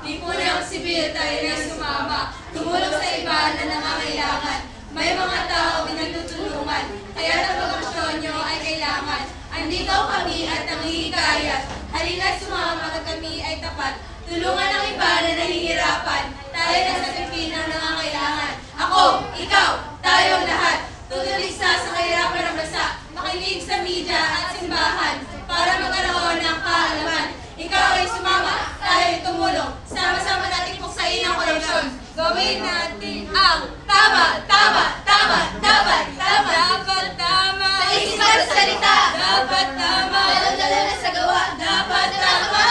Lipunang sibil tayo na sumama, tumulong sa iba na nangangailangan. May mga tao pinagtutulungan, kaya napag-aksyon nyo ay kailangan. Andito kami at nanghihikayat, halina't sumama at kami ay tapat. Tulungan ang iba na nahihirapan, tayo na sa pipin ng nangangailangan. Ako, ikaw, tayong lahat, tutuligsa sa kahirapan ng bansa, makinig sa media at simbahan, para magkaroon ng kaalaman. Ikaw ay sumama, tayo ay tumulong, sama-sama natin puksain ang korupsyon. Gawin natin ang tama, tama, tama, dapat, tama, dapat, tama. Sa isip at sa salita, dapat, tama. Dalang-dala na sa gawa, dapat, tama.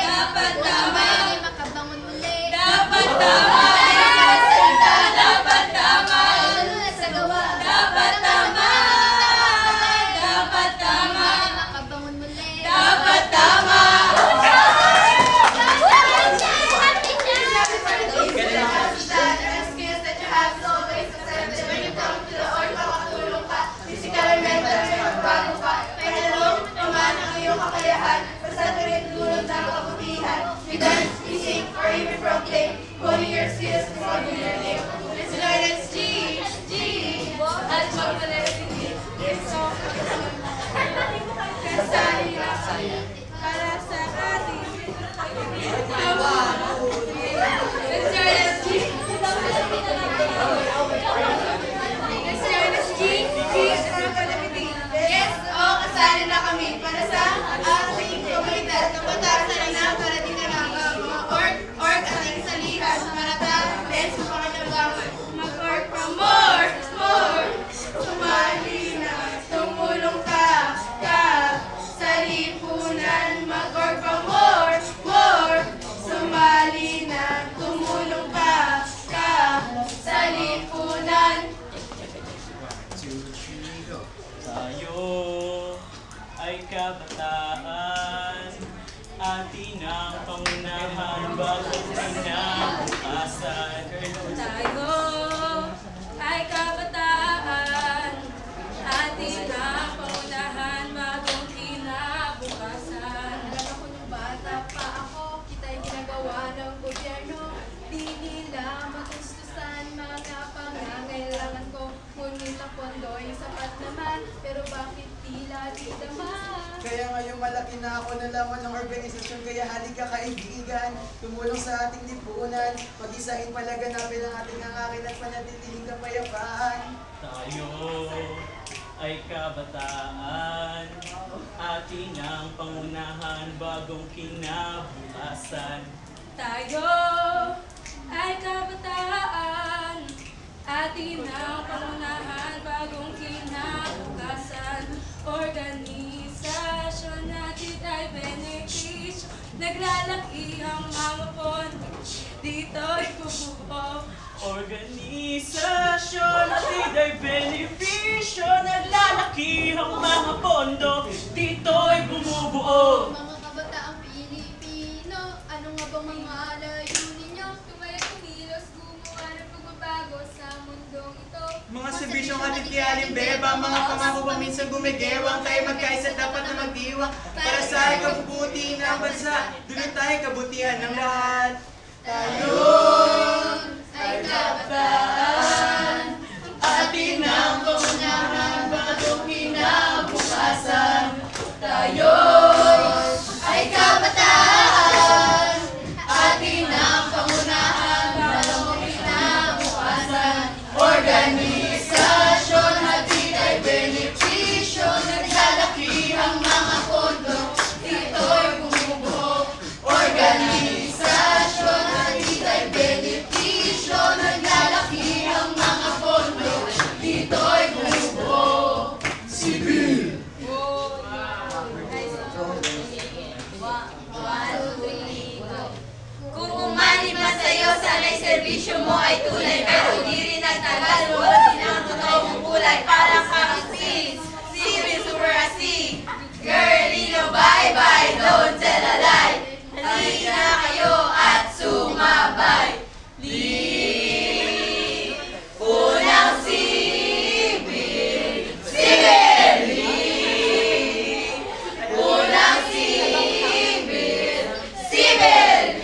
Dapat, tama. Makabangon muli. Dapat, tama. Dapat, tama. Dapat, tama. Dapat, tama. Dapat, tama. Makabangon muli. Dapat, tama. Holding your skills and holding your name. Let's learn it's G, G. At popularity is so kasaya para sa ating tawa. Let's learn it's G. Let's learn it's G, G is popularity. Yes, oo, kasali na kami para sa ating komunidad. Kapatasan na para din na mga org ating salihan para tayo sa pangalagaan. Mag-org pa more, sumali na, tumulong ka, sa lipunan. Mag-org pa more, sumali na, tumulong ka, sa lipunan. Tayo ay kabataan, atin ang pangunahan bagong kinabukasan. Tayo ay kabataan, ating ang paunahan bagong kinabukasan. Alam ako nung bata pa ako, kita'y ginagawa ng gobyerno. Di nila magustusan mga pangangailangan ko. Ngunit ang pondo'y sapat naman, pero bakit tila di naman? Kaya ngayon malaki na ako nalaman ng organisasyon, kaya halika kaibigan, tumulong sa ating lipunan, mag-isahin palaganapin ang ating hangarin at panatiling kapayapaan. Tayo ay kabataan, atin ang pangunahan bagong kinabukasan. Tayo ay kabataan, atin ang pangunahan bagong kinabukasan. Organisasyon natin ay benepisyo, naglalaki ang mga pondo, dito'y bubuo. Organisasyon natin ay benepisyo, naglalaki ang mga pondo, dito'y bumubuo. Mga kabataang Pilipino, ano nga bang mga layunin nyo? Tumaya kumilos, gumawa ng pagbabago sa mundong ito. Mga serbisyong ating tiyaling beba, mga pangako pa minsan gumigewang, tayo magkaisa dapat na magdiwang, para sa ikabubuti ng bansa, dulot tayo kabutihan ng lahat. Tayo ay kabataan, atin ang pangunahan bagong kinabukasan. Tayo ay kabataan, atin ang pangunahan bagong kinabukasan. Organisasyon hatid ay benepisyo, naglalaki ang mga pondo, dito'y bumubuo. Organisasyon hatid ay benepisyo, naglalaki ang mga pondo, dito'y bumubuo. Sibil! Kung umani man sa'yo, sana'y serbisyo mo ay tunay, pero di rin nagtagal, wala din ang totoong kulay. Parang kang sis, civil super asig. Girlino, bye-bye, don't tell a lie. Halina kayo at sumabay. Unang sibil, sibil. Unang sibil, sibil.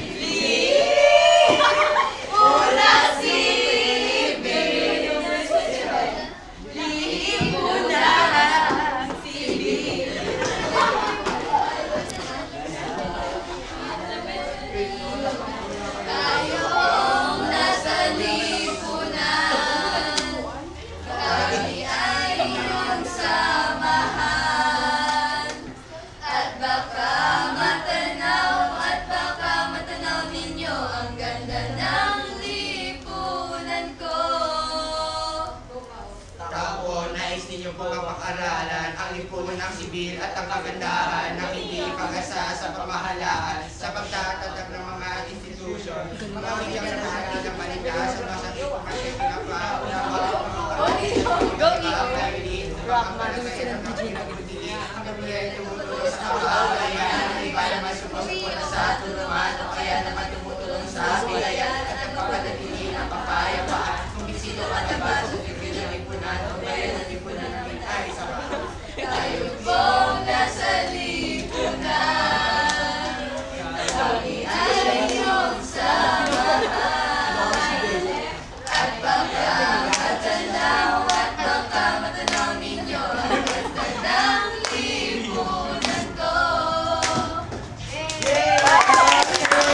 Tayong nasa lipunan, kami ay iyong samahan. At baka matanaw ninyo ang ganda ng lipunan ko. Tao po, nais ninyo po mapag-aralan ang lipunan ng sibil at ang kagandahan ng hindi pag-asa sa pamahalaan sa pagtatatag ng mga institusyon. Mga bigyan ng mga ng paligtas sa mga tipong kasi pinapaunawa Rockman, yung sinag-DJ na ang gabi ay tumutulong sa kawawayan, ay para masupasuporta sa tulungan o kaya naman tumutulong sa bilayan at ang pagpatatili ng papayapaan kung bisito at ang